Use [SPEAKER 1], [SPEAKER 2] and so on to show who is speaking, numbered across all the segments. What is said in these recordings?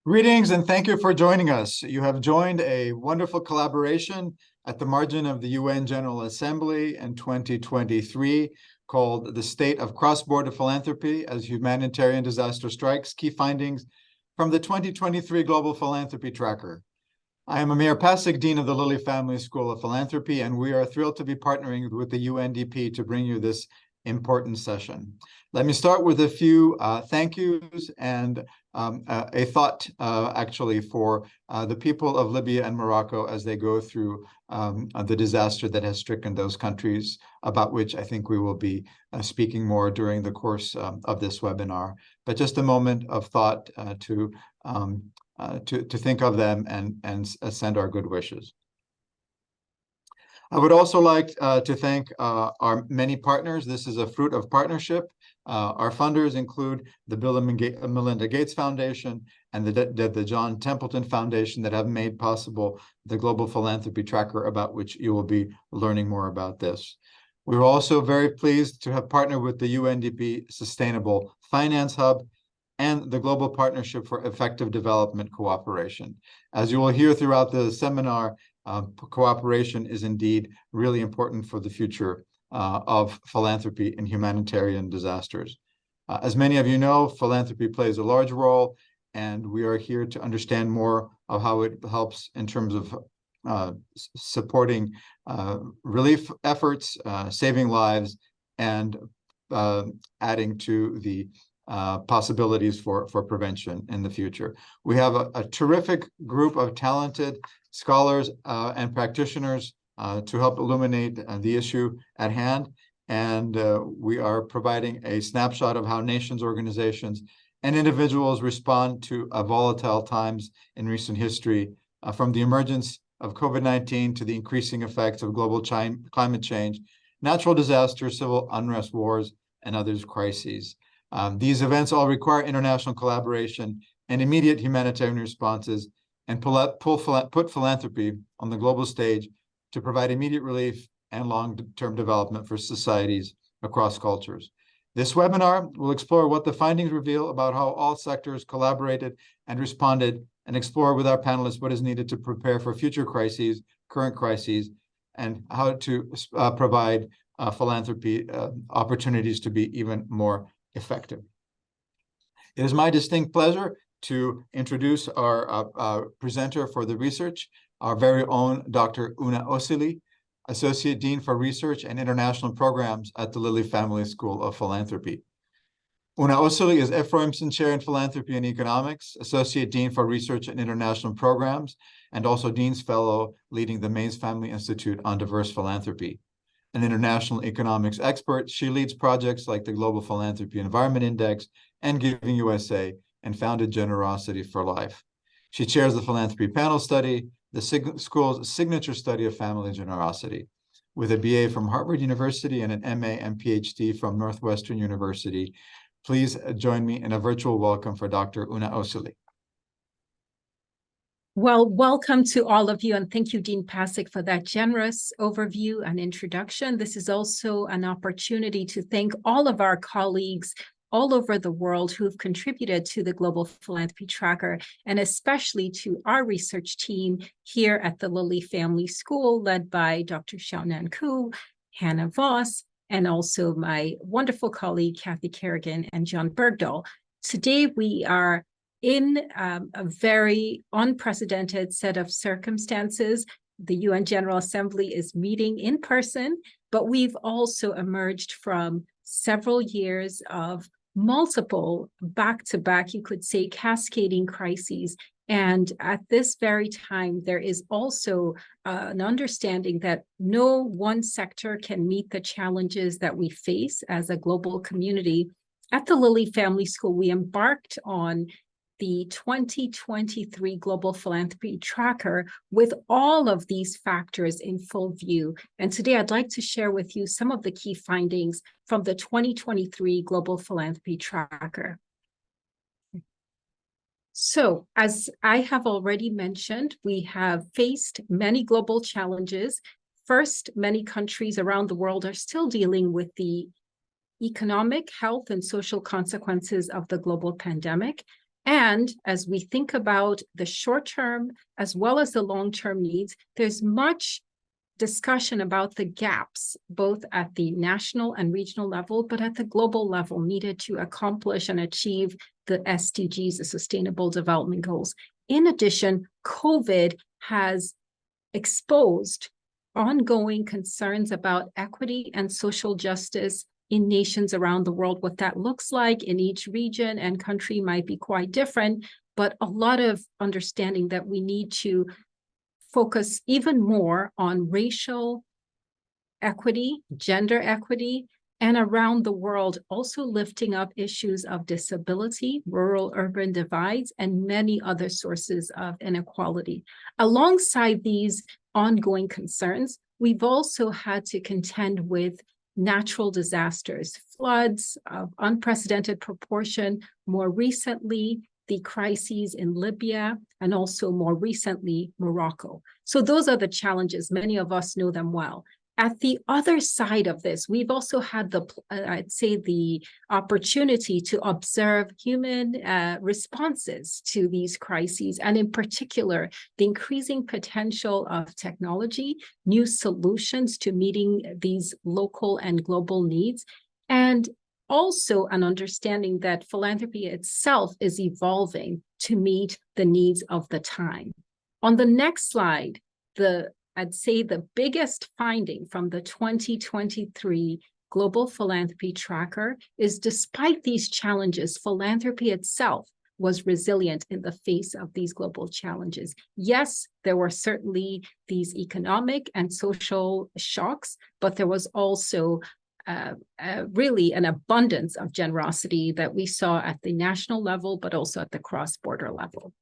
[SPEAKER 1] Greetings and thank you for joining us. You have joined a wonderful collaboration at the margin of the UN General Assembly in 2023 called The State of Cross-Border Philanthropy as Humanitarian Disaster Strikes, Key Findings from the 2023 Global Philanthropy Tracker. I am Amir Pasik, Dean of the Lilly Family School of Philanthropy, and we are thrilled to be partnering with the UNDP to bring you this important session. Let me start with a few thank yous and a thought, actually, for the people of Libya and Morocco as they go through the disaster that has stricken those countries, about which I think we will be speaking more during the course of this webinar. But just a moment of thought to think of them and send our good wishes. I would also like to thank our many partners. This is a fruit of partnership. Our funders include the Bill and Melinda Gates Foundation and the John Templeton Foundation that have made possible the Global Philanthropy Tracker, about which you will be learning more about this. We're also very pleased to have partnered with the UNDP Sustainable Finance Hub and the Global Partnership for Effective Development Cooperation. As you will hear throughout the seminar, cooperation is indeed really important for the future of philanthropy in humanitarian disasters. As many of you know, philanthropy plays a large role, and we are here to understand more of how it helps in terms of supporting relief efforts, saving lives, and adding to the possibilities for prevention in the future. We have a terrific group of talented scholars and practitioners to help illuminate the issue at hand. And we are providing a snapshot of how nations, organizations, and individuals respond to volatile times in recent history, from the emergence of COVID-19 to the increasing effects of global climate change, natural disasters, civil unrest, wars, and other crises. These events all require international collaboration and immediate humanitarian responses, and put philanthropy on the global stage to provide immediate relief and long-term development for societies across cultures. This webinar will explore what the findings reveal about how all sectors collaborated and responded, and explore with our panelists what is needed to prepare for future crises, current crises, and how to provide philanthropy opportunities to be even more effective. It is my distinct pleasure to introduce our presenter for the research, our very own Dr. Una Osili, Associate Dean for Research and International Programs at the Lilly Family School of Philanthropy. Una Osili is Ephraimson Chair in Philanthropy and Economics, Associate Dean for Research and International Programs, and also Dean's Fellow leading the Mays Family Institute on Diverse Philanthropy. An international economics expert, she leads projects like the Global Philanthropy Environment Index and Giving USA, and founded Generosity for Life. She chairs the Philanthropy Panel Study, the school's signature study of family generosity. With a BA from Harvard University and an MA and PhD from Northwestern University, please join me in a virtual welcome for Dr. Una Osili.
[SPEAKER 2] Well, welcome to all of you, and thank you, Dean Pasik, for that generous overview and introduction. This is also an opportunity to thank all of our colleagues all over the world who have contributed to the Global Philanthropy Tracker, and especially to our research team here at the Lilly Family School, led by Dr. Xiaonan Ku, Hannah Voss, and also my wonderful colleague, Kathy Kerrigan and John Bergdahl. Today, we are in a very unprecedented set of circumstances. The UN General Assembly is meeting in person, but we've also emerged from several years of multiple back-to-back, you could say, cascading crises. And at this very time, there is also an understanding that no one sector can meet the challenges that we face as a global community. At the Lilly Family School, we embarked on the 2023 Global Philanthropy Tracker with all of these factors in full view. And today I'd like to share with you some of the key findings from the 2023 Global Philanthropy Tracker. So, as I have already mentioned, we have faced many global challenges. First, many countries around the world are still dealing with the economic, health, and social consequences of the global pandemic. And as we think about the short-term as well as the long-term needs, there's much discussion about the gaps, both at the national and regional level, but at the global level needed to accomplish and achieve the SDGs, the Sustainable Development Goals. In addition, COVID has exposed ongoing concerns about equity and social justice in nations around the world. What that looks like in each region and country might be quite different, but a lot of understanding that we need to focus even more on racial equity, gender equity, and around the world, also lifting up issues of disability, rural-urban divides, and many other sources of inequality. Alongside these ongoing concerns, we've also had to contend with natural disasters, floods of unprecedented proportion, more recently, the crises in Libya, and also more recently, Morocco. So those are the challenges. Many of us know them well. At the other side of this, we've also had I'd say the opportunity to observe human responses to these crises, and in particular, the increasing potential of technology, new solutions to meeting these local and global needs, and also an understanding that philanthropy itself is evolving to meet the needs of the time. On the next slide, I'd say the biggest finding from the 2023 Global Philanthropy Tracker is, despite these challenges, philanthropy itself was resilient in the face of these global challenges. Yes, there were certainly these economic and social shocks, but there was also really an abundance of generosity that we saw at the national level, but also at the cross-border level.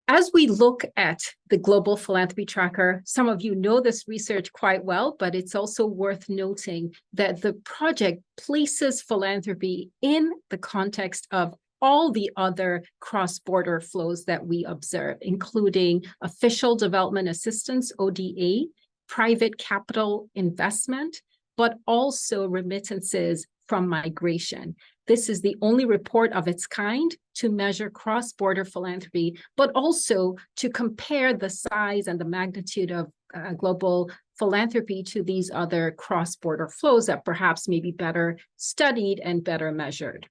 [SPEAKER 2] As we look at the Global Philanthropy Tracker, some of you know this research quite well, but it's also worth noting that the project places philanthropy in the context of all the other cross-border flows that we observe, including official development assistance, ODA, private capital investment, but also remittances from migration. This is the only report of its kind to measure cross-border philanthropy, but also to compare the size and the magnitude of global philanthropy to these other cross-border flows that perhaps may be better studied and better measured.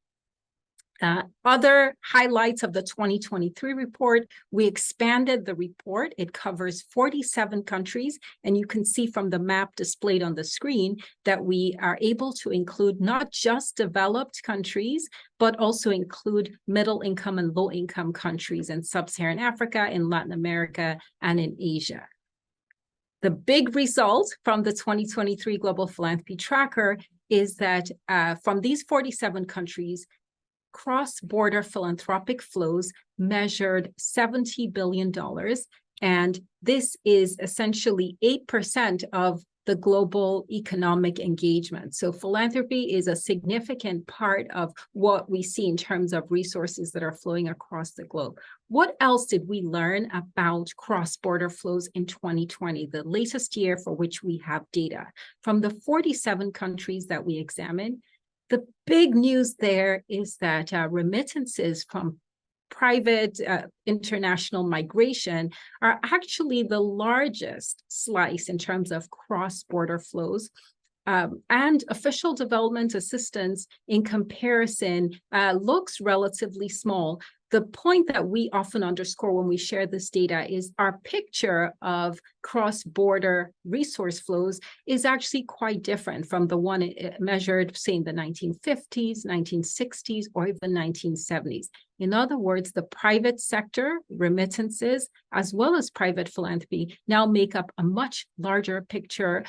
[SPEAKER 2] Other highlights of the 2023 report, we expanded the report. It covers 47 countries, and you can see from the map displayed on the screen that we are able to include not just developed countries, but also include middle-income and low-income countries in Sub-Saharan Africa, in Latin America, and in Asia. The big result from the 2023 Global Philanthropy Tracker is that from these 47 countries, cross-border philanthropic flows measured $70 billion, and this is essentially 8% of the global economic engagement. So philanthropy is a significant part of what we see in terms of resources that are flowing across the globe. What else did we learn about cross-border flows in 2020, the latest year for which we have data? From the 47 countries that we examined, the big news there is that remittances from private international migration are actually the largest slice in terms of cross-border flows. And official development assistance in comparison looks relatively small. The point that we often underscore when we share this data is our picture of cross-border resource flows is actually quite different from the one measured, say, in the 1950s, 1960s, or even 1970s. In other words, the private sector remittances, as well as private philanthropy, now make up a much larger picture,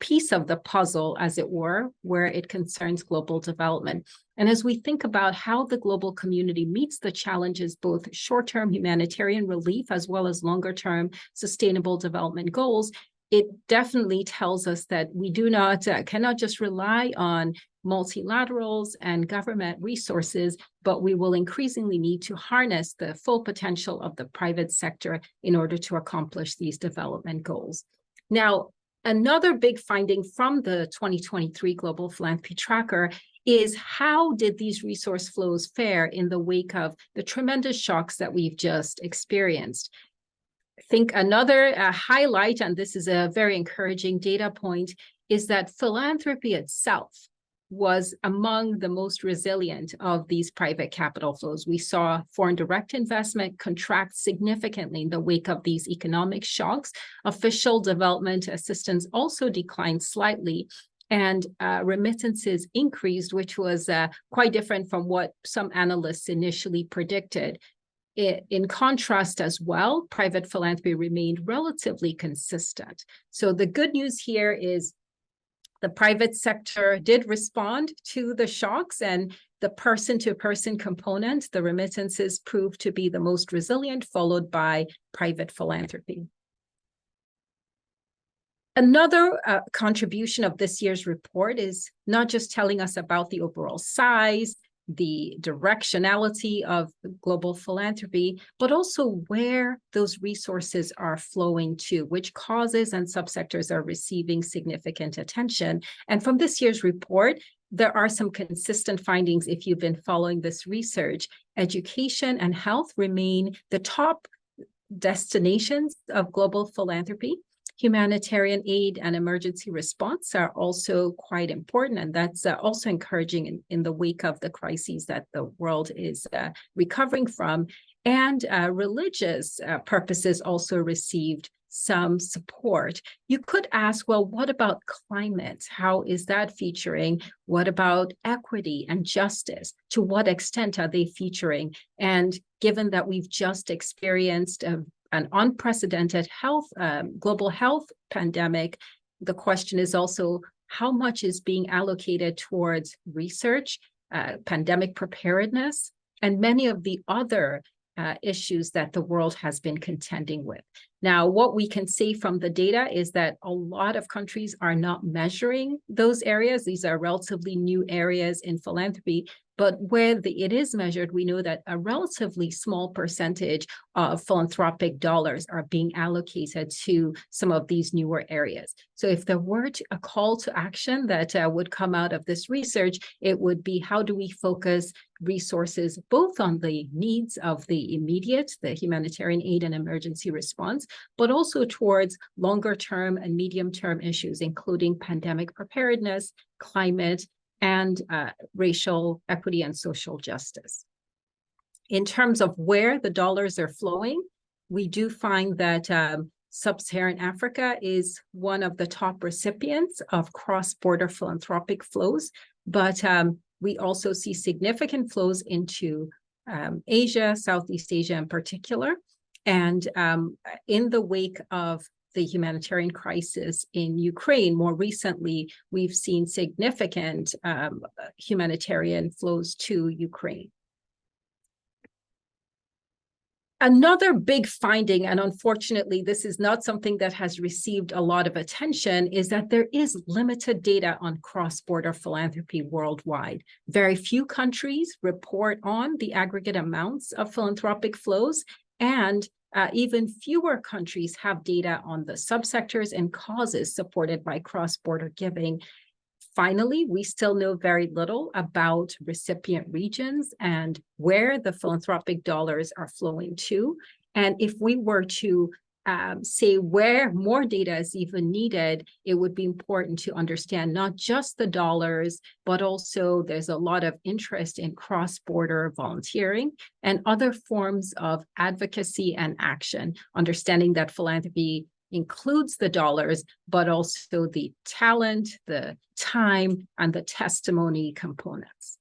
[SPEAKER 2] piece of the puzzle, as it were, where it concerns global development. And as we think about how the global community meets the challenges, both short-term humanitarian relief as well as longer-term sustainable development goals, it definitely tells us that we cannot just rely on multilaterals and government resources, but we will increasingly need to harness the full potential of the private sector in order to accomplish these development goals. Now, another big finding from the 2023 Global Philanthropy Tracker is how did these resource flows fare in the wake of the tremendous shocks that we've just experienced? I think another highlight, and this is a very encouraging data point, is that philanthropy itself was among the most resilient of these private capital flows. We saw foreign direct investment contract significantly in the wake of these economic shocks. Official development assistance also declined slightly, and remittances increased, which was quite different from what some analysts initially predicted. In contrast as well, private philanthropy remained relatively consistent. So the good news here is the private sector did respond to the shocks, and the person-to-person component, the remittances, proved to be the most resilient, followed by private philanthropy. Another contribution of this year's report is not just telling us about the overall size, the directionality of global philanthropy, but also where those resources are flowing to, which causes and subsectors are receiving significant attention. And from this year's report, there are some consistent findings if you've been following this research. Education and health remain the top destinations of global philanthropy. Humanitarian aid and emergency response are also quite important, and that's also encouraging in the wake of the crises that the world is recovering from. And religious purposes also received some support. You could ask, well, what about climate? How is that featuring? What about equity and justice? To what extent are they featuring? And given that we've just experienced an unprecedented global health pandemic, the question is also how much is being allocated towards research, pandemic preparedness, and many of the other issues that the world has been contending with. Now, what we can say from the data is that a lot of countries are not measuring those areas. These are relatively new areas in philanthropy, but where it is measured, we know that a relatively small percentage of philanthropic dollars are being allocated to some of these newer areas. So if there were a call to action that would come out of this research, it would be how do we focus resources both on the needs of the immediate, the humanitarian aid and emergency response, but also towards longer term and medium term issues, including pandemic preparedness, climate, and racial equity and social justice. In terms of where the dollars are flowing, we do find that Sub-Saharan Africa is one of the top recipients of cross-border philanthropic flows, but we also see significant flows into Asia, Southeast Asia in particular. And in the wake of the humanitarian crisis in Ukraine, more recently, we've seen significant humanitarian flows to Ukraine. Another big finding, and unfortunately, this is not something that has received a lot of attention, is that there is limited data on cross-border philanthropy worldwide. Very few countries report on the aggregate amounts of philanthropic flows, and even fewer countries have data on the subsectors and causes supported by cross-border giving. Finally, we still know very little about recipient regions and where the philanthropic dollars are flowing to. And if we were to say where more data is even needed, it would be important to understand not just the dollars, but also there's a lot of interest in cross-border volunteering and other forms of advocacy and action, understanding that philanthropy includes the dollars, but also the talent, the time, and the testimony components.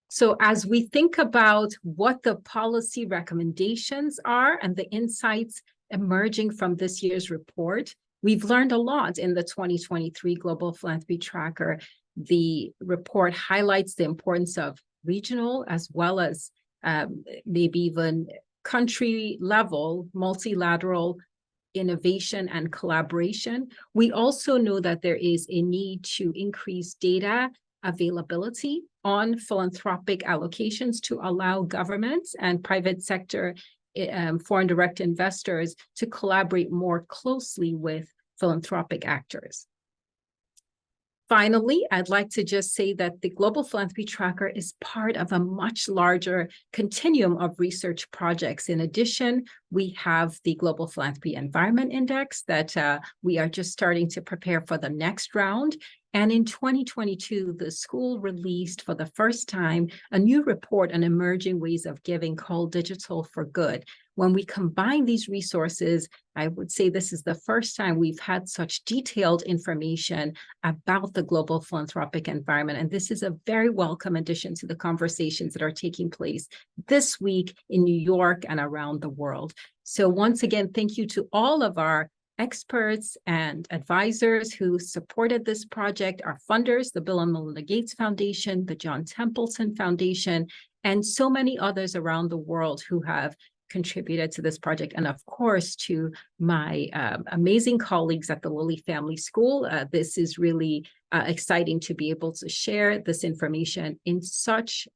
[SPEAKER 2] So as we think about what the policy recommendations are and the insights emerging from this year's report, we've learned a lot in the 2023 Global Philanthropy Tracker. The report highlights the importance of regional as well as maybe even country level, multilateral innovation and collaboration. We also know that there is a need to increase data availability on philanthropic allocations to allow governments and private sector foreign direct investors to collaborate more closely with philanthropic actors. Finally, I'd like to just say that the Global Philanthropy Tracker is part of a much larger continuum of research projects. In addition, we have the Global Philanthropy Environment Index that we are just starting to prepare for the next round. And in 2022, the school released for the first time a new report on emerging ways of giving called Digital for Good. When we combine these resources, I would say this is the first time we've had such detailed information about the global philanthropic environment. And this is a very welcome addition to the conversations that are taking place this week in New York and around the world. So once again, thank you to all of our experts and advisors who supported this project, our funders, the Bill and Melinda Gates Foundation, the John Templeton Foundation, and so many others around the world who have contributed to this project. And of course, to my amazing colleagues at the Lilly Family School. This is really exciting to be able to share this information in such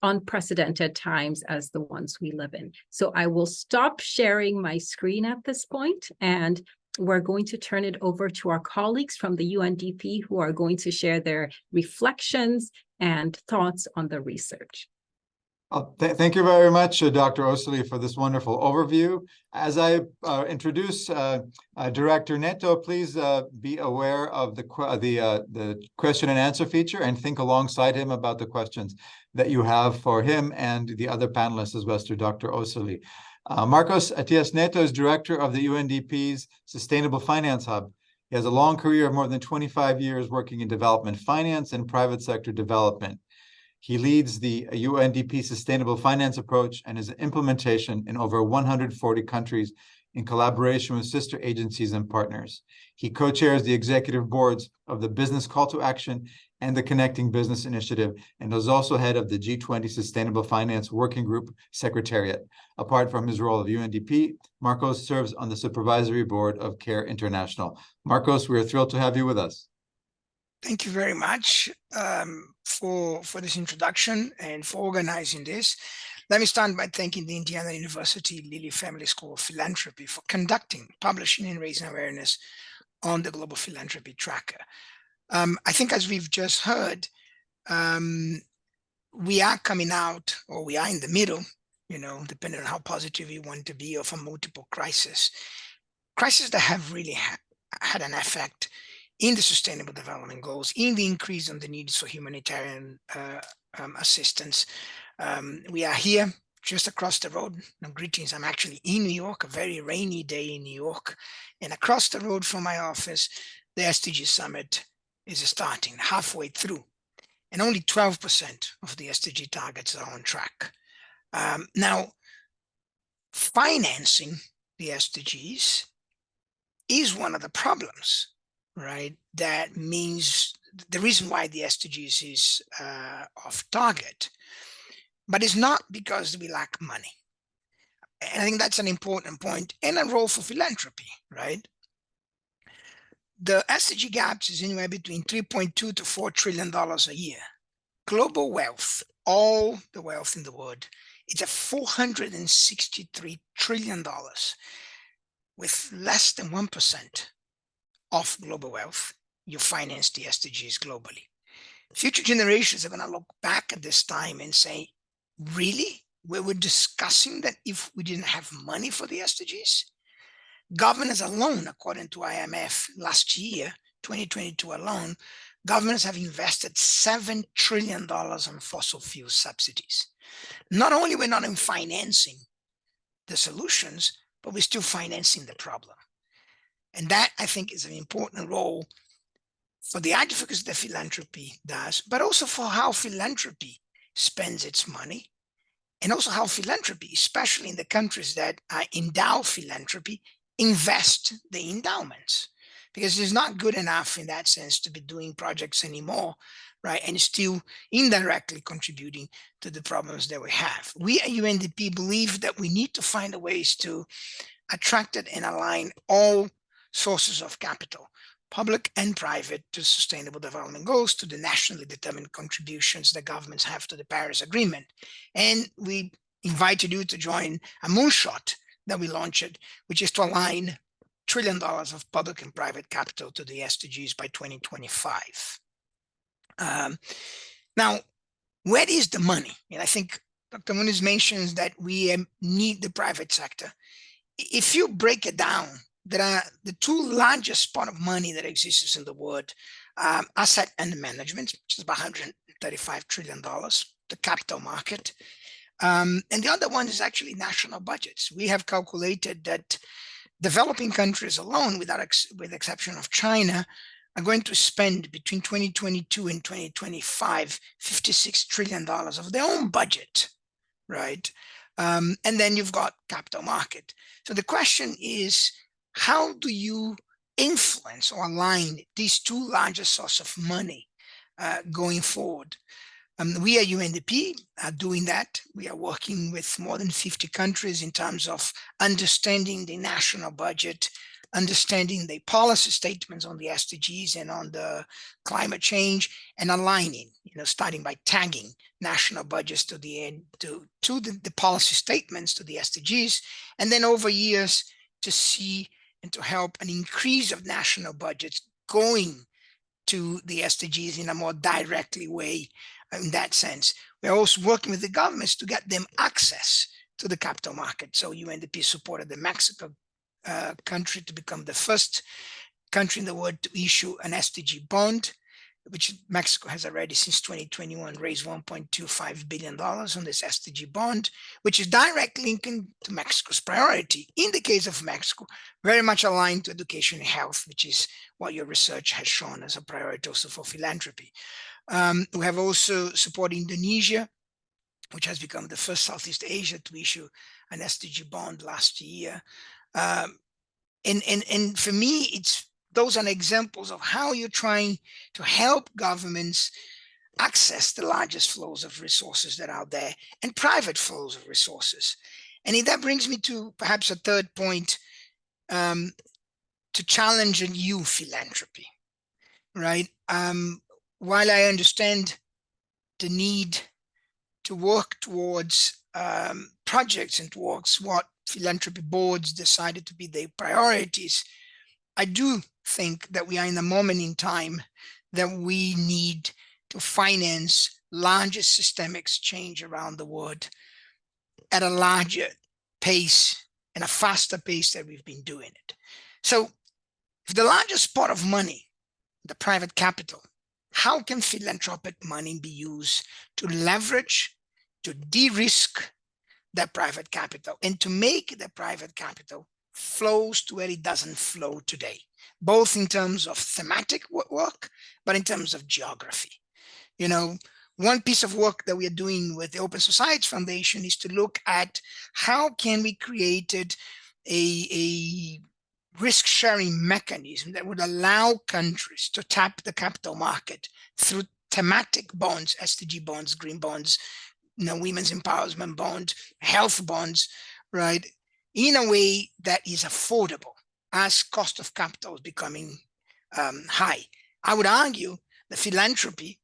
[SPEAKER 2] unprecedented times as the ones we live in. So I will stop sharing my screen at this point, and we're going to turn it over to our colleagues from the UNDP who are going to share their reflections and thoughts on the research.
[SPEAKER 1] Thank you very much, Dr. Osili, for this wonderful overview. As I introduce Director Neto, please be aware of the question and answer feature and think alongside him about the questions that you have for him and the other panelists as well as to Dr. Osili. Marcos Atias Neto is Director of the UNDP's Sustainable Finance Hub. He has a long career of more than 25 years working in development finance and private sector development. He leads the UNDP Sustainable Finance Approach and his implementation in over 140 countries in collaboration with sister agencies and partners. He co-chairs the executive boards of the Business Call to Action and the Connecting Business Initiative, and is also head of the G20 Sustainable Finance Working Group Secretariat. Apart from his role of UNDP, Marcos serves on the supervisory board of CARE International. Marcos, we are thrilled to have you with us.
[SPEAKER 3] Thank you very much for this introduction and for organizing this. Let me start by thanking the Indiana University Lilly Family School of Philanthropy for conducting, publishing, and raising awareness on the Global Philanthropy Tracker. I think, as we've just heard, we are coming out, or we are in the middle, depending on how positive you want to be, of a multiple crises that have really had an effect in the Sustainable Development Goals, in the increase on the needs for humanitarian assistance. We are here just across the road. No, greetings, I'm actually in New York, a very rainy day in New York. And across the road from my office, the SDG Summit is starting halfway through. And only 12% of the SDG targets are on track. Now, financing the SDGs is one of the problems, right? That means the reason why the SDGs is off target, but it's not because we lack money. And I think that's an important point and a role for philanthropy, right? The SDG gaps is anywhere between $3.2 to $4 trillion a year. Global wealth, all the wealth in the world, it's at $463 trillion, with less than 1% of global wealth. You finance the SDGs globally. Future generations are going to look back at this time and say, really? We were discussing that if we didn't have money for the SDGs? Governments alone, according to IMF last year, 2022 alone, governments have invested $7 trillion on fossil fuel subsidies. Not only we're not in financing the solutions, but we're still financing the problem. And that, I think, is an important role for the advocacy that philanthropy does, but also for how philanthropy spends its money, and also how philanthropy, especially in the countries that endow philanthropy, invest the endowments. Because it's not good enough in that sense to be doing projects anymore, right? And still indirectly contributing to the problems that we have. We at UNDP believe that we need to find ways to attract and align all sources of capital, public and private, to Sustainable Development Goals, to the nationally determined contributions that governments have to the Paris Agreement. And we invited you to join a moonshot that we launched, which is to align trillion of public and private capital to the SDGs by 2025. Now, where is the money? And I think Dr. Muniz mentions that we need the private sector. If you break it down, there are the two largest pot of money that exists in the world, asset under management, which is about $135 trillion, the capital market. And the other one is actually national budgets. We have calculated that developing countries alone, with the exception of China, are going to spend between 2022 and 2025, $56 trillion of their own budget, right? And then you've got capital market. So the question is, how do you influence or align these two largest sources of money going forward? We at UNDP are doing that. We are working with more than 50 countries in terms of understanding the national budget, understanding the policy statements on the SDGs and on the climate change, and aligning, starting by tagging national budgets to the policy statements, to the SDGs, and then over years to see and to help an increase of national budgets going to the SDGs in a more directly way. In that sense, we're also working with the governments to get them access to the capital market. So UNDP supported the Mexico country to become the first country in the world to issue an SDG bond, which Mexico has already since 2021 raised $1.25 billion on this SDG bond, which is directly linked to Mexico's priority. In the case of Mexico, very much aligned to education and health, which is what your research has shown as a priority also for philanthropy. We have also supported Indonesia, which has become the first Southeast Asia to issue an SDG bond last year. And for me, those are examples of how you're trying to help governments access the largest flows of resources that are out there and private flows of resources. And that brings me to perhaps a third point, to challenge a new philanthropy, right? While I understand the need to work towards projects and towards what philanthropy boards decided to be their priorities, I do think that we are in a moment in time that we need to finance larger systemic change around the world at a larger pace and a faster pace that we've been doing it. So if the largest pot of money, the private capital, how can philanthropic money be used to leverage, to de-risk that private capital, and to make the private capital flows to where it doesn't flow today, both in terms of thematic work, but in terms of geography? One piece of work that we are doing with the Open Society Foundation is to look at how can we create a risk-sharing mechanism that would allow countries to tap the capital market through thematic bonds, SDG bonds, green bonds, women's empowerment bonds, health bonds, right, in a way that is affordable as cost of capital is becoming high. I would argue that philanthropy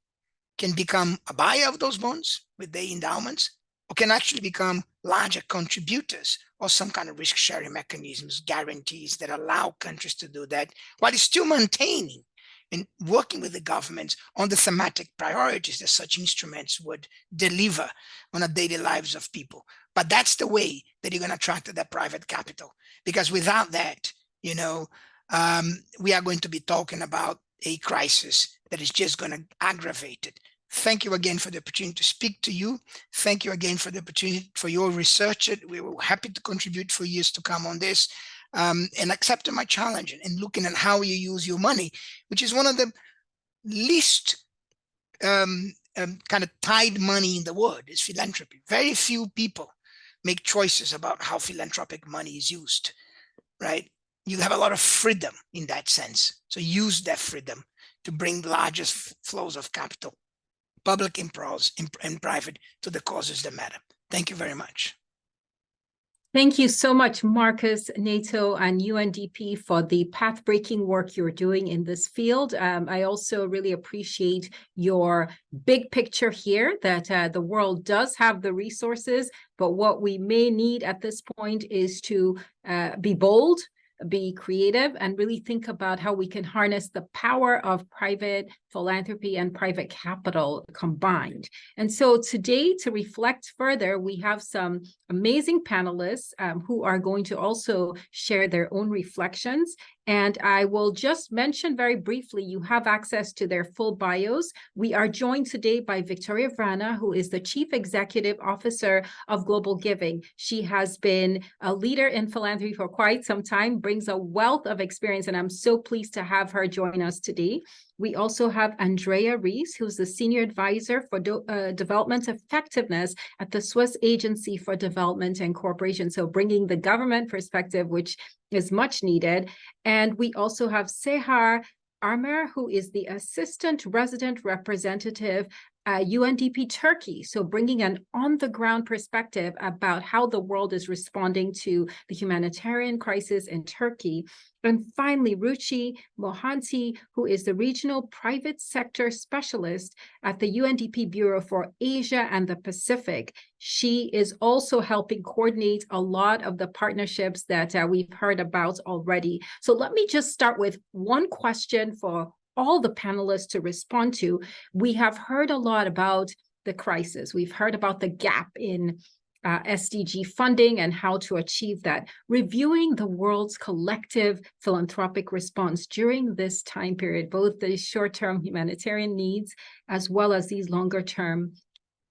[SPEAKER 3] can become a buyer of those bonds with their endowments, or can actually become larger contributors, or some kind of risk-sharing mechanisms, guarantees that allow countries to do that, while it's still maintaining and working with the governments on the thematic priorities that such instruments would deliver on the daily lives of people. But that's the way that you're going to attract that private capital, because without that, we are going to be talking about a crisis that is just going to aggravate it. Thank you again for the opportunity to speak to you. Thank you again for the opportunity for your research. We were happy to contribute for years to come on this, and accepting my challenge and looking at how you use your money, which is one of the least kind of tied money in the world, is philanthropy. Very few people make choices about how philanthropic money is used, right? You have a lot of freedom in that sense. So use that freedom to bring the largest flows of capital, public and private, to the causes that matter. Thank you very much.
[SPEAKER 2] Thank you so much, Marcus, Neto, and UNDP for the path-breaking work you're doing in this field. I also really appreciate your big picture here, that the world does have the resources, but what we may need at this point is to be bold, be creative and really think about how we can harness the power of private philanthropy and private capital combined. And so today, to reflect further, we have some amazing panelists who are going to also share their own reflections. And I will just mention very briefly, you have access to their full bios. We are joined today by Victoria Vrana, who is the Chief Executive Officer of GlobalGiving. She has been a leader in philanthropy for quite some time, brings a wealth of experience, and I'm so pleased to have her join us today. We also have Andrea Ries, who's the Senior Advisor for Development Effectiveness at the Swiss Agency for Development and Cooperation, so bringing the government perspective, which is much needed. And we also have Seher, who is the Assistant Resident Representative UNDP Turkey, so bringing an on-the-ground perspective about how the world is responding to the humanitarian crisis in Turkey. And finally, Ruchi Mohanty, who is the Regional Private Sector Specialist at the UNDP Bureau for Asia and the Pacific. She is also helping coordinate a lot of the partnerships that we've heard about already. So let me just start with one question for all the panelists to respond to. We have heard a lot about the crisis. We've heard about the gap in SDG funding and how to achieve that. Reviewing the world's collective philanthropic response during this time period, both the short-term humanitarian needs as well as these longer-term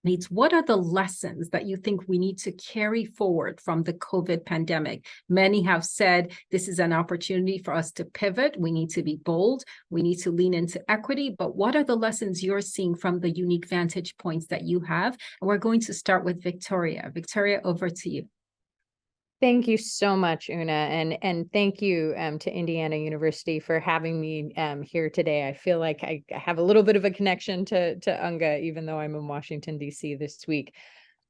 [SPEAKER 2] needs. What are the lessons that you think we need to carry forward from the COVID pandemic? Many have said this is an opportunity for us to pivot. We need to be bold. We need to lean into equity. But what are the lessons you're seeing from the unique vantage points that you have? And we're going to start with Victoria. Victoria, over to you.
[SPEAKER 4] Thank you so much, Una, and thank you to Indiana University for having me here today. I feel like I have a little bit of a connection to UNGA, even though I'm in Washington, D.C. this week.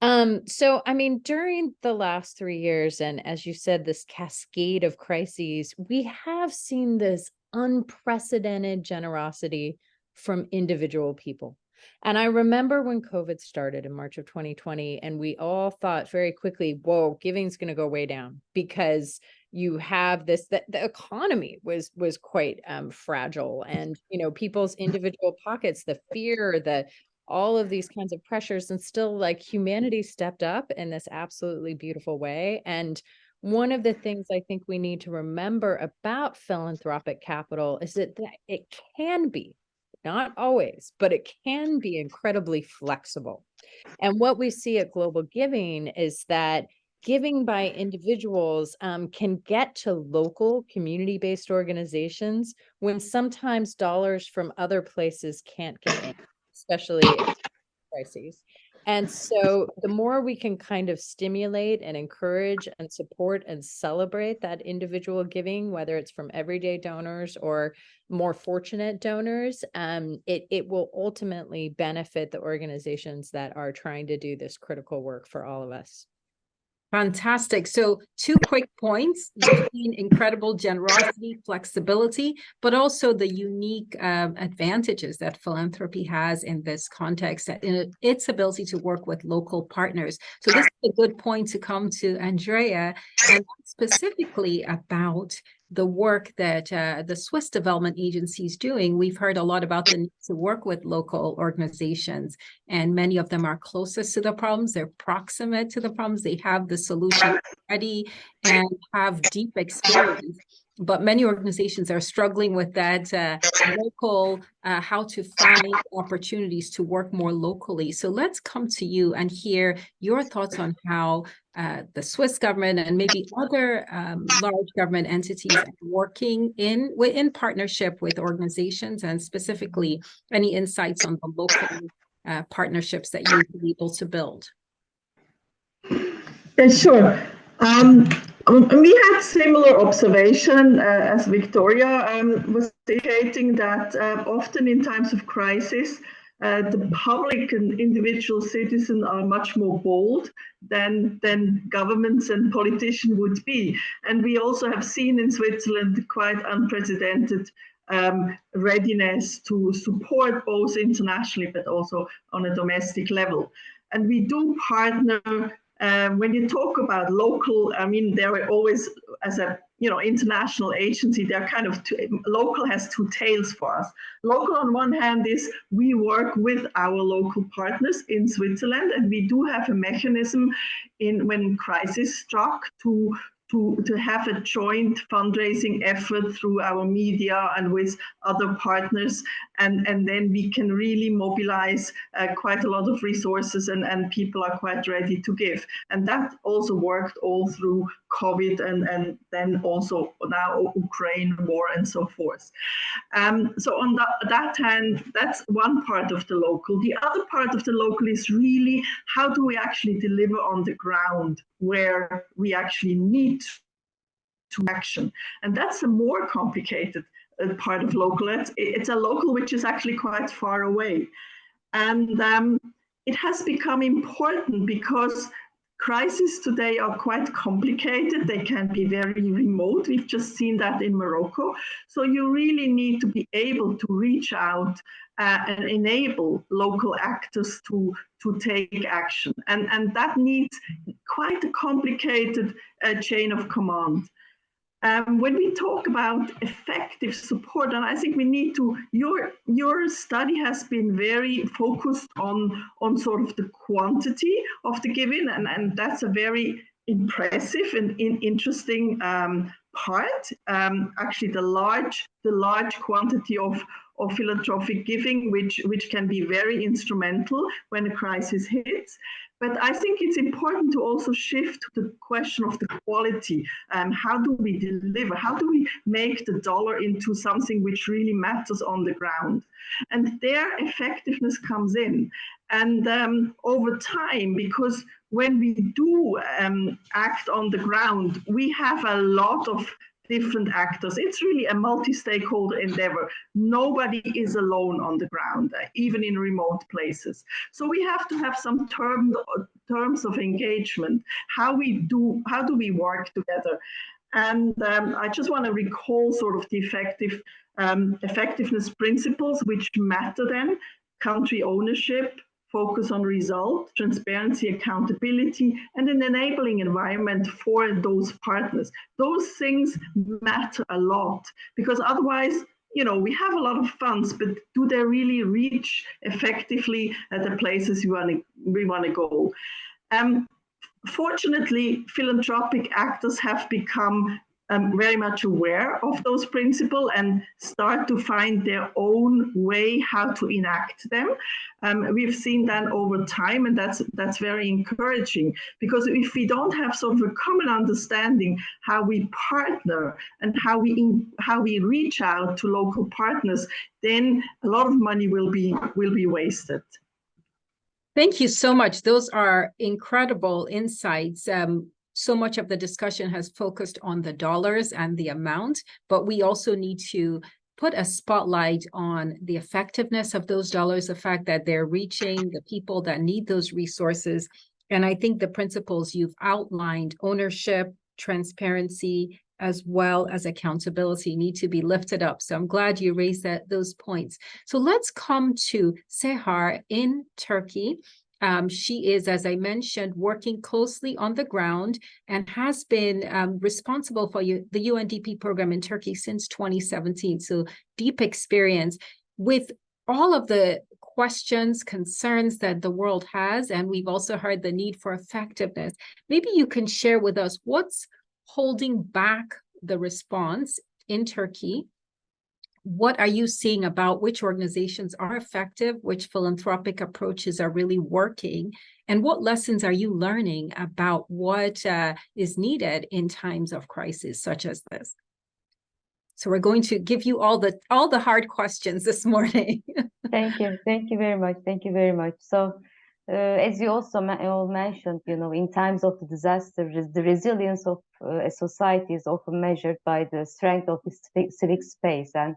[SPEAKER 4] So, I mean, during the last 3 years, and as you said, this cascade of crises, we have seen this unprecedented generosity from individual people. And I remember when COVID started in March of 2020, and we all thought very quickly, whoa, giving's going to go way down, because you have this, the economy was quite fragile, and, you know, people's individual pockets, the fear, all of these kinds of pressures, and still, like, humanity stepped up in this absolutely beautiful way. And one of the things I think we need to remember about philanthropic capital is that it can be, not always, but it can be incredibly flexible. And what we see at GlobalGiving is that giving by individuals can get to local community-based organizations when sometimes dollars from other places can't get in, especially in crises. And so the more we can kind of stimulate and encourage and support and celebrate that individual giving, whether it's from everyday donors or more fortunate donors, it will ultimately benefit the organizations that are trying to do this critical work for all of us.
[SPEAKER 2] Fantastic. So 2 quick points: between incredible generosity, flexibility, but also the unique advantages that philanthropy has in this context, in its ability to work with local partners. So this is a good point to come to Andrea, and specifically about the work that the Swiss Development Agency is doing. We've heard a lot about the need to work with local organizations, and many of them are closest to the problems. They're proximate to the problems. They have the solution ready and have deep experience. But many organizations are struggling with that local, how to find opportunities to work more locally. So let's come to you and hear your thoughts on how the Swiss government and maybe other large government entities are working in partnership with organizations, and specifically any insights on the local partnerships that you would be able to build.
[SPEAKER 5] Sure. We had similar observation as Victoria was indicating, that often in times of crisis, the public and individual citizens are much more bold than governments and politicians would be. And we also have seen in Switzerland quite unprecedented readiness to support both internationally but also on a domestic level. And we do partner. When you talk about local, I mean, there are always, as a international agency, they're kind of local has two tails for us. Local on one hand is we work with our local partners in Switzerland, and we do have a mechanism when crisis struck to have a joint fundraising effort through our media and with other partners, and then we can really mobilize quite a lot of resources, and people are quite ready to give. And that also worked all through COVID and then also now Ukraine war and so forth. So on that hand, that's one part of the local. The other part of the local is really how do we actually deliver on the ground where we actually need to action. And that's a more complicated part of local. It's a local which is actually quite far away. And it has become important because crises today are quite complicated. They can be very remote. We've just seen that in Morocco. So you really need to be able to reach out and enable local actors to take action. And that needs quite a complicated chain of command. When we talk about effective support, and I think we need to, your study has been very focused on sort of the quantity of the giving, and that's a very impressive and interesting part. Actually, the large quantity of philanthropic giving, which can be very instrumental when a crisis hits. But I think it's important to also shift to the question of the quality. How do we deliver? How do we make the dollar into something which really matters on the ground? And their effectiveness comes in. And over time, because when we do act on the ground, we have a lot of different actors. It's really a multi-stakeholder endeavor. Nobody is alone on the ground, even in remote places. So we have to have some terms of engagement. How do we work together? And I just want to recall sort of the effectiveness principles which matter then: country ownership, focus on result, transparency, accountability, and an enabling environment for those partners. Those things matter a lot, because otherwise, we have a lot of funds, but do they really reach effectively at the places we want to go? Fortunately, philanthropic actors have become very much aware of those principles and start to find their own way how to enact them. We've seen that over time, and that's very encouraging, because if we don't have sort of a common understanding how we partner and how we reach out to local partners, then a lot of money will be wasted.
[SPEAKER 2] Thank you so much. Those are incredible insights. So much of the discussion has focused on the dollars and the amount, but we also need to put a spotlight on the effectiveness of those dollars, the fact that they're reaching the people that need those resources. And I think the principles you've outlined, ownership, transparency, as well as accountability, need to be lifted up. So I'm glad you raised those points. So let's come to Seher in Turkey. She is, as I mentioned, working closely on the ground and has been responsible for the UNDP program in Turkey since 2017. So deep experience with all of the questions, concerns that the world has. And we've also heard the need for effectiveness. Maybe you can share with us what's holding back the response in Turkey. What are you seeing about which organizations are effective, which philanthropic approaches are really working, and what lessons are you learning about what is needed in times of crisis such as this? So we're going to give you all the hard questions this morning.
[SPEAKER 6] Thank you very much. So as you also all mentioned, in times of disaster, the resilience of a society is often measured by the strength of the civic space, and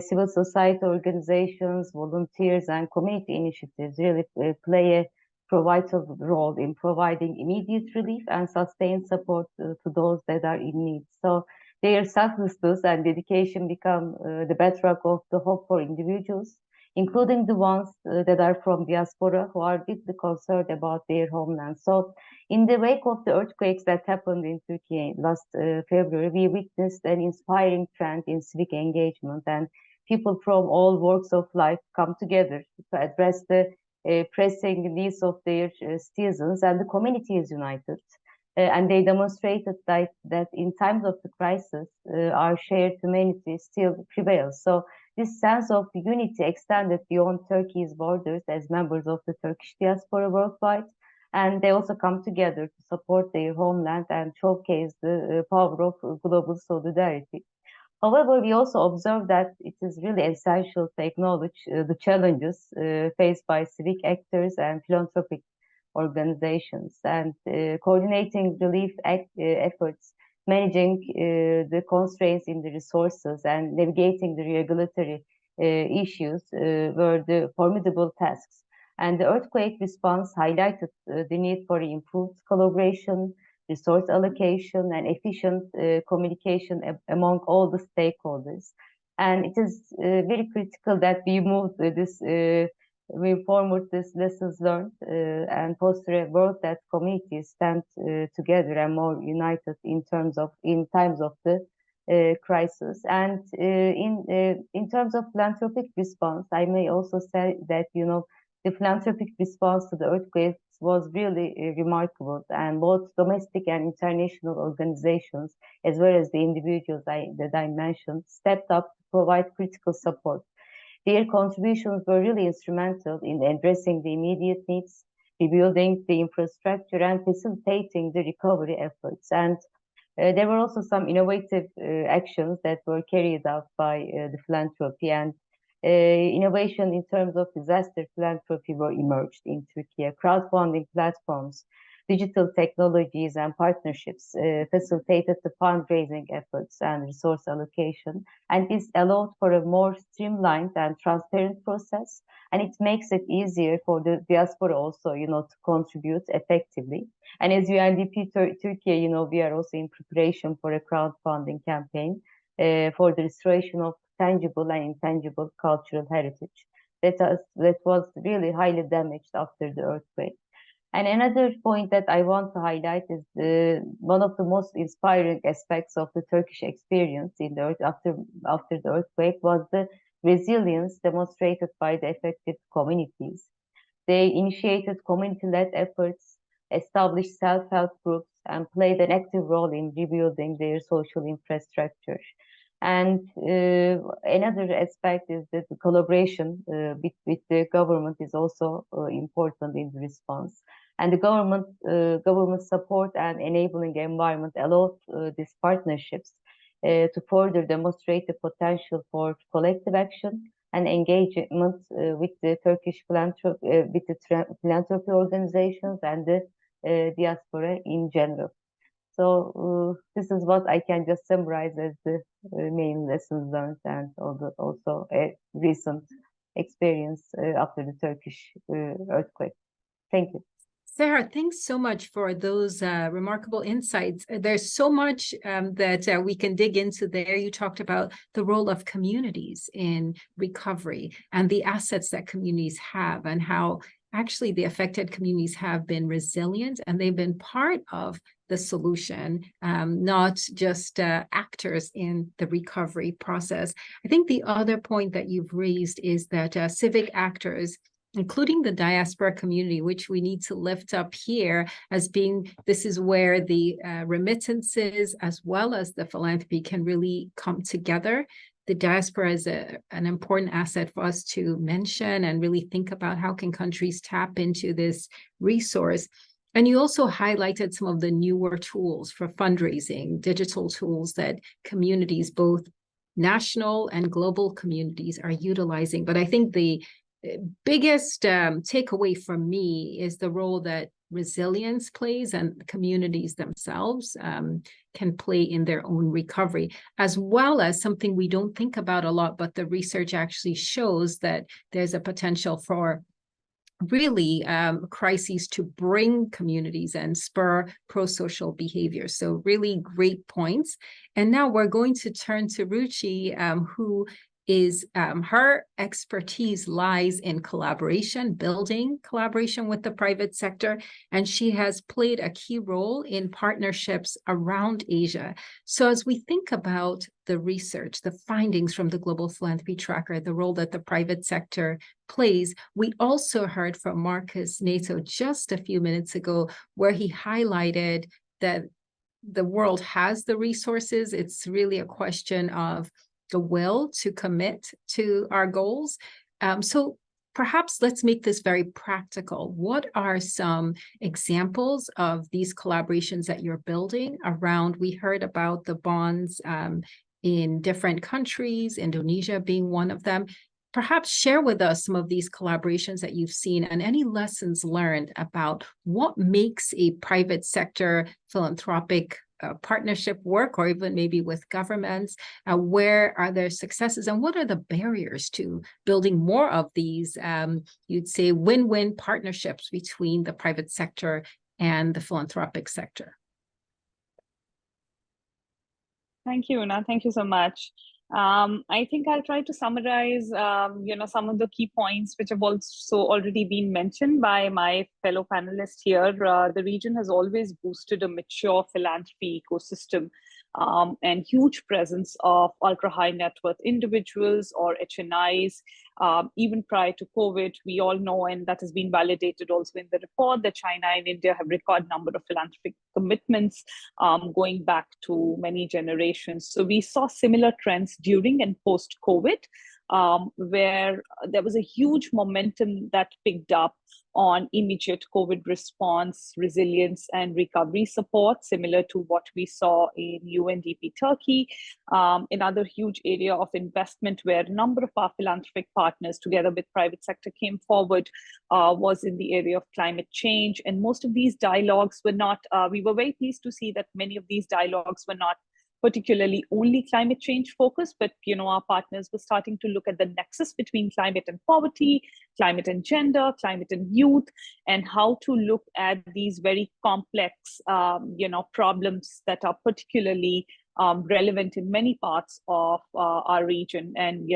[SPEAKER 6] civil society organizations, volunteers, and community initiatives really play a vital role in providing immediate relief and sustained support to those that are in need. So their selflessness and dedication become the bedrock of the hope for individuals, including the ones that are from diaspora who are deeply concerned about their homeland. So in the wake of the earthquakes that happened in Turkey last February, we witnessed an inspiring trend in civic engagement, and people from all walks of life come together to address the pressing needs of their citizens, and the community is united. And they demonstrated that in times of the crisis, our shared humanity still prevails. So this sense of unity extended beyond Turkey's borders as members of the Turkish diaspora worldwide. And they also come together to support their homeland and showcase the power of global solidarity. However, we also observe that it is really essential to acknowledge the challenges faced by civic actors and philanthropic organizations, and coordinating relief efforts, managing the constraints in the resources, and navigating the regulatory issues were the formidable tasks. And the earthquake response highlighted the need for improved collaboration, resource allocation, and efficient communication among all the stakeholders. And it is very critical that we move we forward these lessons learned and foster a world that communities stand together and more united in times of the crisis. And in terms of philanthropic response, I may also say that the philanthropic response to the earthquakes was really remarkable, and both domestic and international organizations, as well as the individuals that I mentioned, stepped up to provide critical support. Their contributions were really instrumental in addressing the immediate needs, rebuilding the infrastructure, and facilitating the recovery efforts. And there were also some innovative actions that were carried out by the philanthropy, and innovation in terms of disaster philanthropy were emerged in Turkey. Crowdfunding platforms, digital technologies, and partnerships facilitated the fundraising efforts and resource allocation. And this allowed for a more streamlined and transparent process. And it makes it easier for the diaspora also, to contribute effectively. And as UNDP Turkey, we are also in preparation for a crowdfunding campaign for the restoration of tangible and intangible cultural heritage that was really highly damaged after the earthquake. And another point that I want to highlight is one of the most inspiring aspects of the Turkish experience after the earthquake was the resilience demonstrated by the affected communities. They initiated community-led efforts, established self-help groups, and played an active role in rebuilding their social infrastructure. And another aspect is that the collaboration with the government is also important in the response. And the government support and enabling environment allowed these partnerships to further demonstrate the potential for collective action and engagement with the Turkish philanthropy organizations and the diaspora in general. So this is what I can just summarize as the main lessons learned, and also a recent experience after the Turkish earthquake. Thank you.
[SPEAKER 2] Seher, thanks so much for those remarkable insights. There's so much that we can dig into there. You talked about the role of communities in recovery and the assets that communities have, and how actually the affected communities have been resilient and they've been part of the solution, not just actors in the recovery process. I think the other point that you've raised is that civic actors, including the diaspora community, which we need to lift up here as being, this is where the remittances as well as the philanthropy can really come together. The diaspora is an important asset for us to mention and really think about how can countries tap into this resource. And you also highlighted some of the newer tools for fundraising, digital tools that communities, both national and global communities, are utilizing. But I think the biggest takeaway from me is the role that resilience plays and communities themselves can play in their own recovery, as well as something we don't think about a lot, but the research actually shows that there's a potential for really crises to bring communities and spur pro-social behavior. So really great points. And now we're going to turn to Ruchi, who is her expertise lies in collaboration, building collaboration with the private sector, and she has played a key role in partnerships around Asia. So as we think about the research, the findings from the Global Philanthropy Tracker, the role that the private sector plays, we also heard from Marcus Neto just a few minutes ago, where he highlighted that the world has the resources. It's really a question of the will to commit to our goals. So perhaps let's make this very practical. What are some examples of these collaborations that you're building around? We heard about the bonds in different countries, Indonesia being one of them. Perhaps share with us some of these collaborations that you've seen and any lessons learned about what makes a private sector philanthropic partnership work, or even maybe with governments. Where are there successes, and what are the barriers to building more of these, you'd say, win-win partnerships between the private sector and the philanthropic sector?
[SPEAKER 7] Thank you, Una. Thank you so much. I think I'll try to summarize, some of the key points which have also already been mentioned by my fellow panelists here. The region has always boosted a mature philanthropy ecosystem and huge presence of ultra-high net worth individuals or HNIs. Even prior to COVID, we all know, and that has been validated also in the report, that China and India have record number of philanthropic commitments going back to many generations. So we saw similar trends during and post-COVID, where there was a huge momentum that picked up on immediate COVID response, resilience, and recovery support, similar to what we saw in UNDP Turkey. Another huge area of investment where a number of our philanthropic partners, together with private sector, came forward was in the area of climate change. And most of these dialogues were not, we were very pleased to see that many of these dialogues were not particularly only climate change focused, but our partners were starting to look at the nexus between climate and poverty, climate and gender, climate and youth, and how to look at these very complex problems that are particularly relevant in many parts of our region. And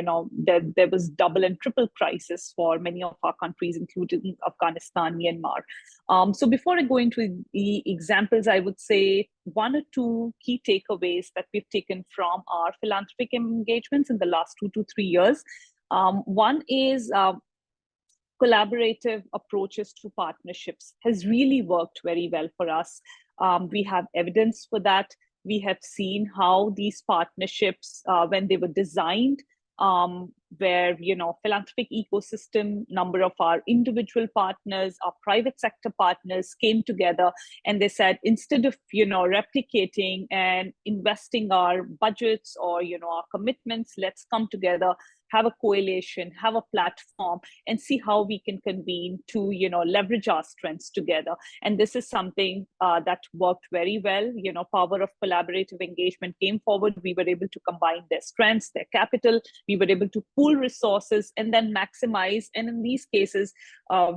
[SPEAKER 7] there was double and triple crisis for many of our countries, including Afghanistan, Myanmar. So before I go into the examples, I would say one or two key takeaways that we've taken from our philanthropic engagements in the last 2 to 3 years. One is collaborative approaches to partnerships has really worked very well for us. We have evidence for that. We have seen how these partnerships, when they were designed, where philanthropic ecosystem, number of our individual partners, our private sector partners came together, and they said, instead of replicating and investing our budgets or our commitments, let's come together, have a coalition, have a platform, and see how we can convene to leverage our strengths together. And this is something that worked very well. Power of collaborative engagement came forward. We were able to combine their strengths, their capital. We were able to pool resources and then maximize, and in these cases,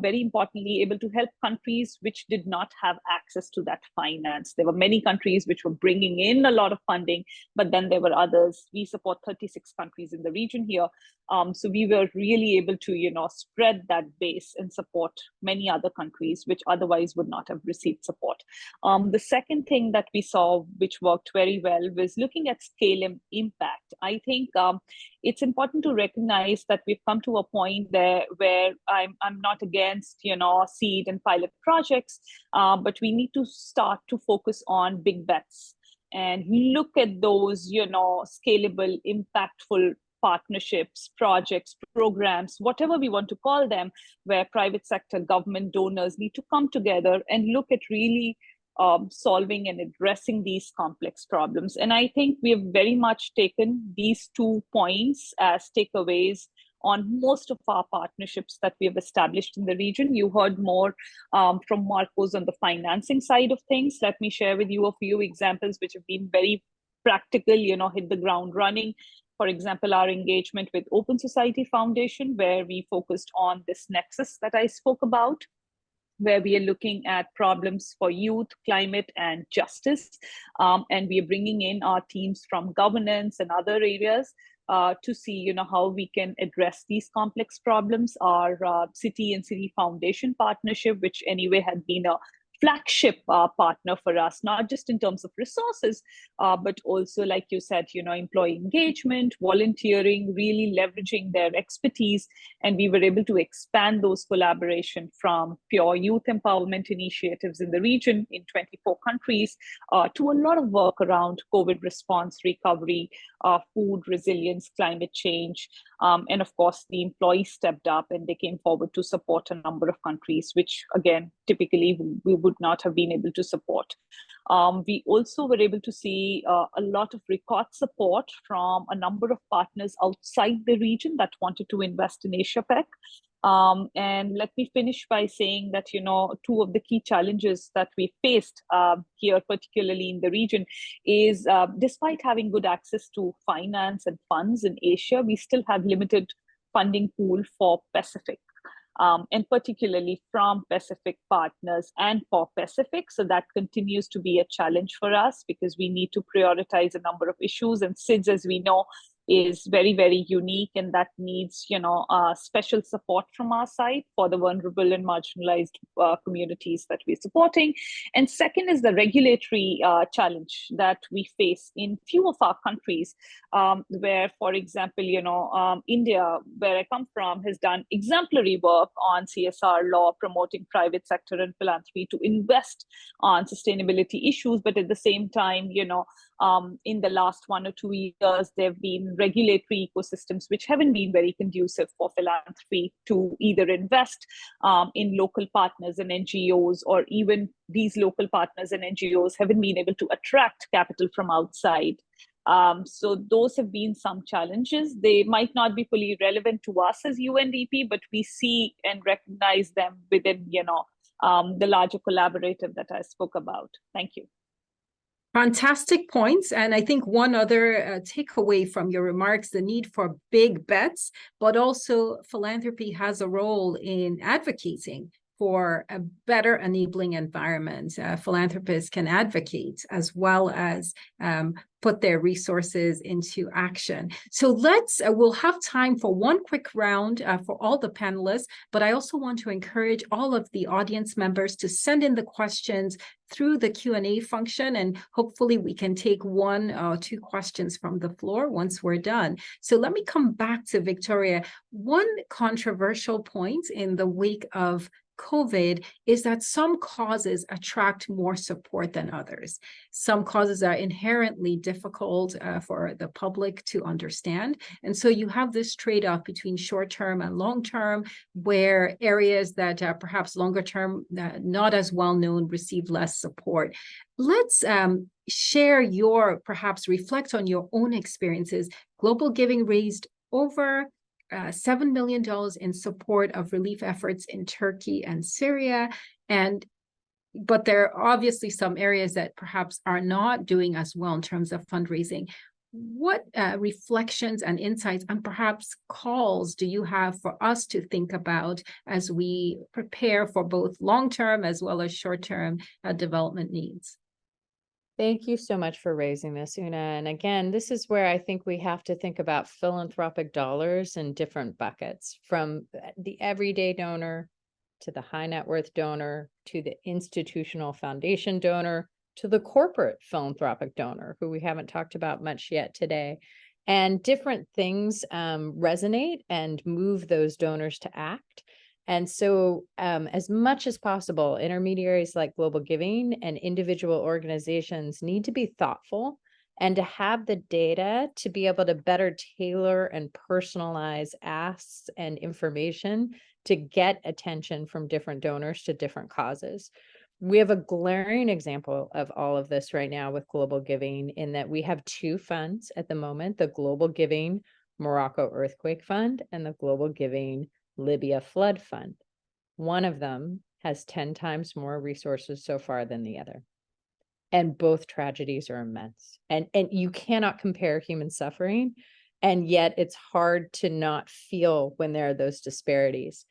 [SPEAKER 7] very importantly, able to help countries which did not have access to that finance. There were many countries which were bringing in a lot of funding, but then there were others. We support 36 countries in the region here. So we were really able to, spread that base and support many other countries which otherwise would not have received support. The second thing that we saw, which worked very well, was looking at scale and impact. I think it's important to recognize that we've come to a point there where I'm not against, seed and pilot projects, but we need to start to focus on big bets and look at those, scalable, impactful partnerships, projects, programs, whatever we want to call them, where private sector, government, donors need to come together and look at really solving and addressing these complex problems. And I think we have very much taken these 2 points as takeaways on most of our partnerships that we have established in the region. You heard more from Marcos on the financing side of things. Let me share with you a few examples which have been very practical, hit the ground running. For example, our engagement with Open Society Foundation, where we focused on this nexus that I spoke about, where we are looking at problems for youth, climate, and justice. And we are bringing in our teams from governance and other areas to see, how we can address these complex problems. Our city and city foundation partnership, which anyway had been a flagship partner for us, not just in terms of resources, but also, like you said, employee engagement, volunteering, really leveraging their expertise. And we were able to expand those collaboration from pure youth empowerment initiatives in the region in 24 countries to a lot of work around COVID response, recovery, food resilience, climate change. And of course, the employees stepped up and they came forward to support a number of countries, which again, typically we would not have been able to support. We also were able to see a lot of record support from a number of partners outside the region that wanted to invest in Asia-Pac. And let me finish by saying that, two of the key challenges that we faced here, particularly in the region, is despite having good access to finance and funds in Asia, we still have limited funding pool for Pacific. And particularly from Pacific partners and for Pacific. So that continues to be a challenge for us because we need to prioritize a number of issues, and SIDS, as we know, is very, very unique, and that needs, special support from our side for the vulnerable and marginalized communities that we're supporting. And second is the regulatory challenge that we face in few of our countries, where, for example, India, where I come from, has done exemplary work on CSR law, promoting private sector and philanthropy to invest on sustainability issues. But at the same time, in the last 1 or 2 years, there have been regulatory ecosystems which haven't been very conducive for philanthropy to either invest in local partners and NGOs, or even these local partners and NGOs haven't been able to attract capital from outside. So those have been some challenges. They might not be fully relevant to us as UNDP, but we see and recognize them within, the larger collaborative that I spoke about. Thank you.
[SPEAKER 2] Fantastic points. And I think one other takeaway from your remarks, the need for big bets, but also philanthropy has a role in advocating for a better enabling environment. Philanthropists can advocate as well as put their resources into action. So we'll have time for one quick round for all the panelists, but I also want to encourage all of the audience members to send in the questions through the Q&A function, and hopefully we can take 1 or 2 questions from the floor once we're done. So let me come back to Victoria. One controversial point in the wake of COVID is that some causes attract more support than others. Some causes are inherently difficult for the public to understand. And so you have this trade-off between short-term and long-term, where areas that are perhaps longer-term, not as well-known, receive less support. Let's perhaps reflect on your own experiences. GlobalGiving raised over $7 million in support of relief efforts in Turkey and Syria. But there are obviously some areas that perhaps are not doing as well in terms of fundraising. What reflections and insights and perhaps calls do you have for us to think about as we prepare for both long-term as well as short-term development needs?
[SPEAKER 4] Thank you so much for raising this, Una. And again, this is where I think we have to think about philanthropic dollars in different buckets, from the everyday donor to the high net worth donor to the institutional foundation donor to the corporate philanthropic donor, who we haven't talked about much yet today. And different things resonate and move those donors to act. And so as much as possible, intermediaries like GlobalGiving and individual organizations need to be thoughtful and to have the data to be able to better tailor and personalize asks and information to get attention from different donors to different causes. We have a glaring example of all of this right now with GlobalGiving, in that we have 2 funds at the moment, the GlobalGiving Morocco Earthquake Fund and the GlobalGiving Libya Flood Fund. One of them has 10 times more resources so far than the other. And both tragedies are immense. And you cannot compare human suffering. And yet it's hard to not feel when there are those disparities.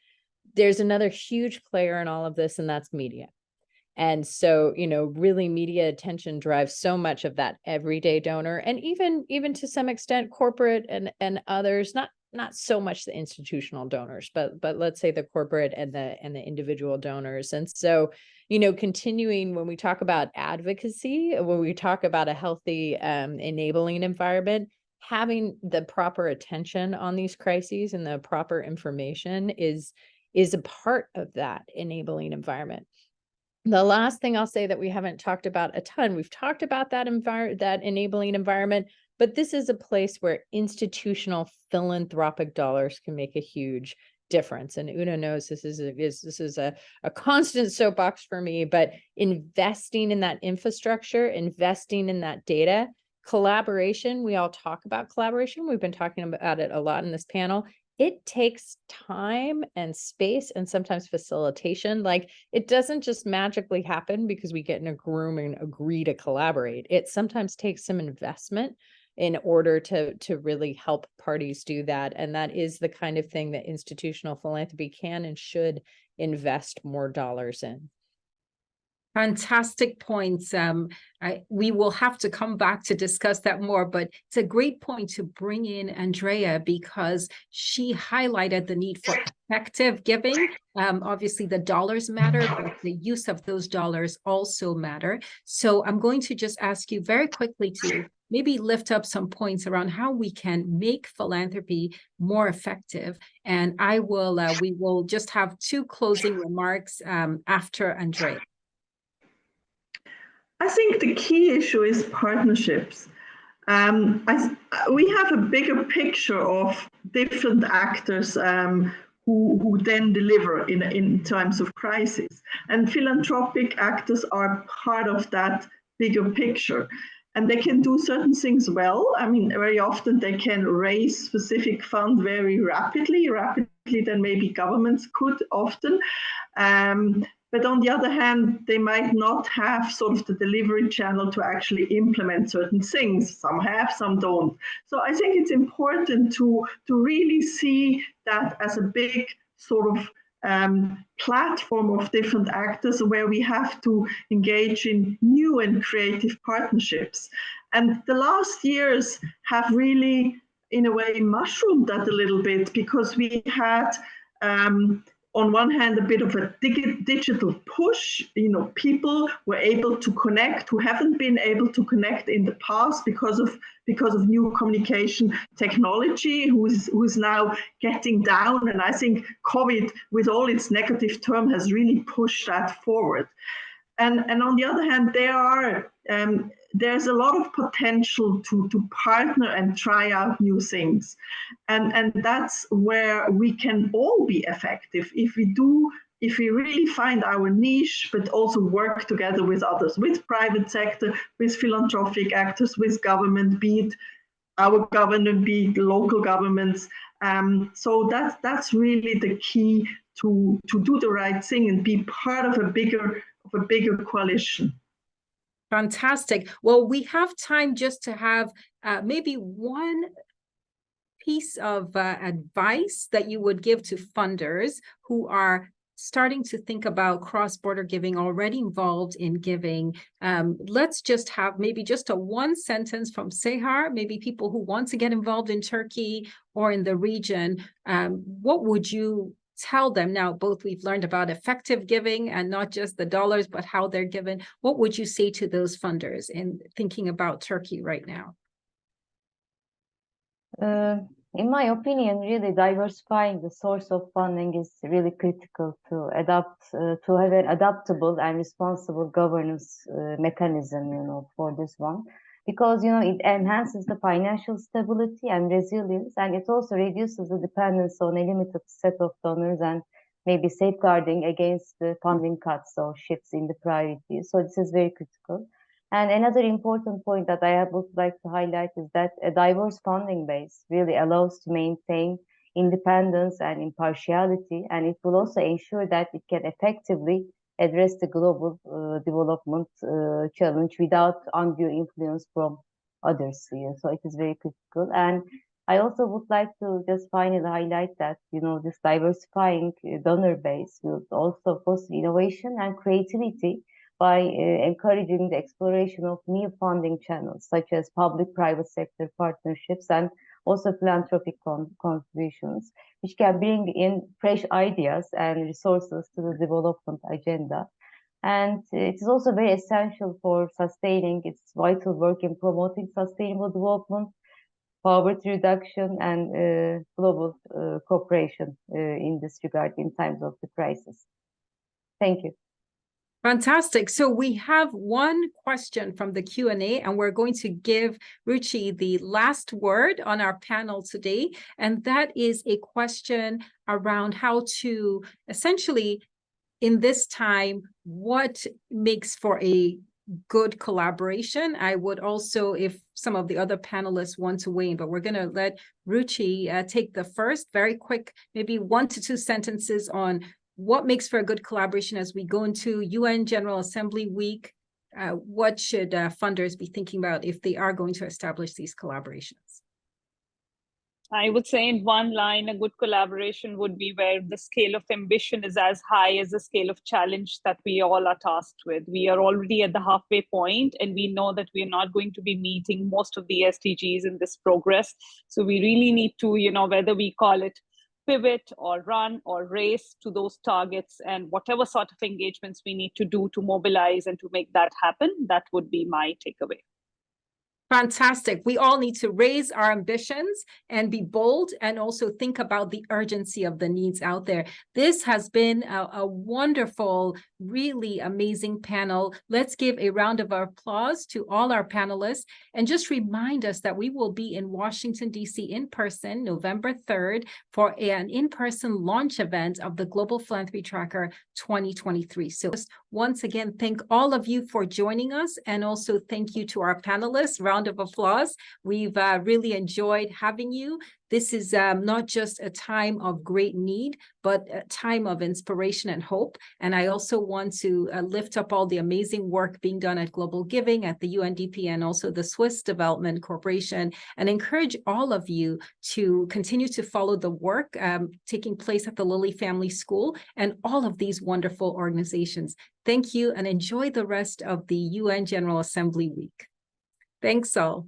[SPEAKER 4] There's another huge player in all of this, and that's media. And so, really media attention drives so much of that everyday donor, and even to some extent corporate and others, not so much the institutional donors, but let's say the corporate and the individual donors. And so, continuing when we talk about advocacy, when we talk about a healthy enabling environment, having the proper attention on these crises and the proper information is a part of that enabling environment. The last thing I'll say that we haven't talked about a ton, we've talked about that enabling environment, but this is a place where institutional philanthropic dollars can make a huge difference. And Una knows this is a constant soapbox for me, but investing in that infrastructure, investing in that data, collaboration, we all talk about collaboration. We've been talking about it a lot in this panel. It takes time and space and sometimes facilitation. Like, it doesn't just magically happen because we get in a room and agree to collaborate. It sometimes takes some investment in order to really help parties do that. And that is the kind of thing that institutional philanthropy can and should invest more dollars in.
[SPEAKER 2] Fantastic points. We will have to come back to discuss that more, but it's a great point to bring in Andrea, because she highlighted the need for effective giving. Obviously, the dollars matter, but the use of those dollars also matter. So I'm going to just ask you very quickly to maybe lift up some points around how we can make philanthropy more effective. And we will just have 2 closing remarks after Andrea.
[SPEAKER 5] I think the key issue is partnerships. We have a bigger picture of different actors who then deliver in times of crisis. And philanthropic actors are part of that bigger picture. And they can do certain things well. I mean, very often they can raise specific funds very rapidly than maybe governments could often. But on the other hand, they might not have sort of the delivery channel to actually implement certain things. Some have, some don't. So I think it's important to really see that as a big sort of platform of different actors where we have to engage in new and creative partnerships. And the last years have really, in a way, mushroomed that a little bit, because we had on one hand, a bit of a digital push. People were able to connect who haven't been able to connect in the past because of new communication technology, who's now getting down. And I think COVID, with all its negative term, has really pushed that forward. And on the other hand, there's a lot of potential to partner and try out new things. And that's where we can all be effective if we really find our niche, but also work together with others, with private sector, with philanthropic actors, with government, be it our government, be it local governments. So that's really the key to do the right thing and be part of a bigger coalition.
[SPEAKER 2] Fantastic. Well, we have time just to have maybe one piece of advice that you would give to funders who are starting to think about cross-border giving, already involved in giving. Let's just have maybe just a 1 sentence from Seher, maybe people who want to get involved in Turkey or in the region. What would you tell them now? Both we've learned about effective giving and not just the dollars, but how they're given. What would you say to those funders in thinking about Turkey right now?
[SPEAKER 6] In my opinion, really diversifying the source of funding is really critical to have an adaptable and responsible governance mechanism, for this one. Because, it enhances the financial stability and resilience, and it also reduces the dependence on a limited set of donors and maybe safeguarding against the funding cuts or shifts in the priorities. So this is very critical. And another important point that I would like to highlight is that a diverse funding base really allows to maintain independence and impartiality, and it will also ensure that it can effectively address the global development challenge without undue influence from others here. So it is very critical. And I also would like to just finally highlight that, this diversifying donor base will also foster innovation and creativity by encouraging the exploration of new funding channels, such as public-private sector partnerships and also philanthropic contributions, which can bring in fresh ideas and resources to the development agenda. And it is also very essential for sustaining its vital work in promoting sustainable development, poverty reduction, and global cooperation in this regard in times of the crisis. Thank you.
[SPEAKER 2] Fantastic. So we have one question from the Q&A, and we're going to give Ruchi the last word on our panel today. And that is a question around how to essentially, in this time, what makes for a good collaboration. I would also, if some of the other panelists want to weigh in, but we're going to let Ruchi take the first, very quick, maybe 1 to 2 sentences on what makes for a good collaboration as we go into UN General Assembly Week. What should funders be thinking about if they are going to establish these collaborations?
[SPEAKER 7] I would say in one line, a good collaboration would be where the scale of ambition is as high as the scale of challenge that we all are tasked with. We are already at the halfway point, and we know that we are not going to be meeting most of the SDGs in this progress. So we really need to, whether we call it pivot or run or race to those targets, and whatever sort of engagements we need to do to mobilize and to make that happen, that would be my takeaway.
[SPEAKER 2] Fantastic. We all need to raise our ambitions and be bold, and also think about the urgency of the needs out there. This has been a wonderful, really amazing panel. Let's give a round of applause to all our panelists, and just remind us that we will be in Washington, D.C. in person, November 3rd, for an in-person launch event of the Global Philanthropy Tracker 2023. So once again, thank all of you for joining us, and also thank you to our panelists. Round of applause. We've really enjoyed having you. This is not just a time of great need, but a time of inspiration and hope. And I also want to lift up all the amazing work being done at GlobalGiving, at the UNDP, and also the Swiss Development Corporation, and encourage all of you to continue to follow the work taking place at the Lilly Family School and all of these wonderful organizations. Thank you, and enjoy the rest of the UN General Assembly Week. Thanks all.